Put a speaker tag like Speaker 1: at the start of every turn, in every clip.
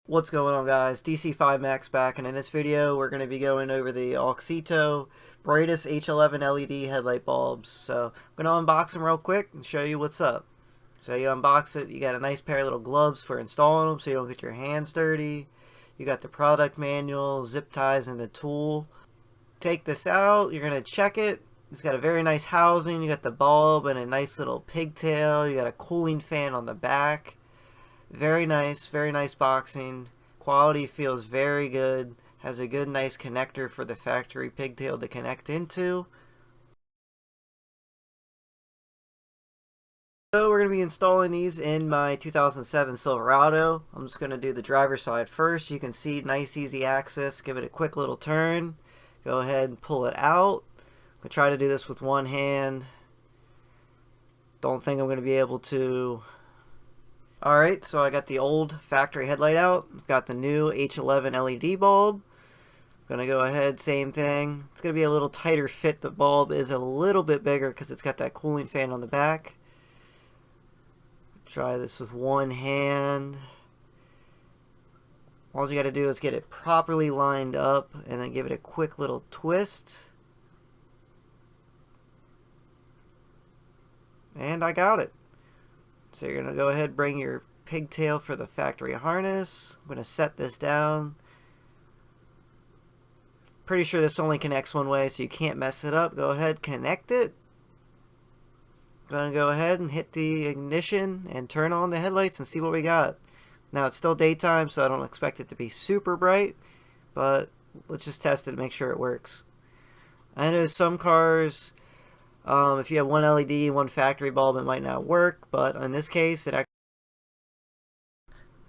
Speaker 1: What's going on, guys? DC5 Max back, and in this video we're going to be going over the AUXITO Brightest H11 LED headlight bulbs. So I'm going to unbox them real quick and show you what's up. So you unbox it, you got a nice pair of little gloves for installing them so you don't get your hands dirty. You got the product manual, zip ties, and the tool. Take this out, you're going to check it. It's got a very nice housing, you got the bulb and a nice little pigtail, you got a cooling fan on the back. Very nice boxing. Quality feels very good. Has a good, nice connector for the factory pigtail to connect into. So we're going to be installing these in my 2007 Silverado. I'm just going to do the driver's side first. You can see nice, easy access. Give it a quick little turn. Go ahead and pull it out. I'm going to try to do this with one hand. Don't think I'm going to be able to. Alright, so I got the old factory headlight out. I've got the new H11 LED bulb. Gonna go ahead, same thing. It's gonna be a little tighter fit. The bulb is a little bit bigger because it's got that cooling fan on the back. Try this with one hand. All you gotta do is get it properly lined up and then give it a quick little twist. And I got it. So you're going to go ahead and bring your pigtail for the factory harness. I'm going to set this down. Pretty sure this only connects one way, so you can't mess it up. Go ahead, connect it. Going to go ahead and hit the ignition and turn on the headlights and see what we got. Now it's still daytime, so I don't expect it to be super bright, but let's just test it to make sure it works. I know some cars, if you have one LED, one factory bulb, it might not work, but in this case, it actually.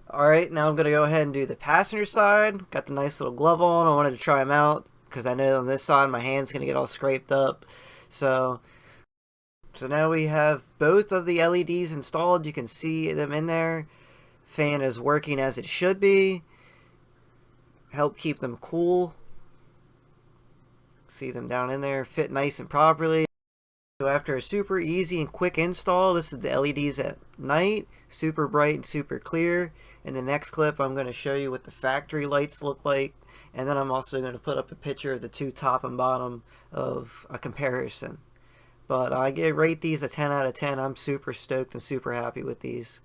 Speaker 1: Alright, now I'm going to go ahead and do the passenger side. Got the nice little glove on. I wanted to try them out because I know on this side my hand's going to get all scraped up. So now we have both of the LEDs installed. You can see them in there. Fan is working as it should be. Help keep them cool. See them down in there, fit nice and properly. So after a super easy and quick install, this is the LEDs at night, super bright and super clear. In the next clip, I'm going to show you what the factory lights look like, and then I'm also going to put up a picture of the two top and bottom of a comparison. But I rate these a 10 out of 10. I'm super stoked and super happy with these.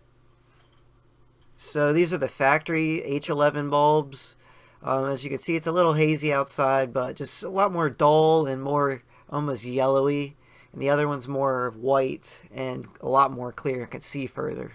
Speaker 1: So these are the factory H11 bulbs. As you can see, it's a little hazy outside, but just a lot more dull and more almost yellowy. And the other one's more white and a lot more clear. I can see further.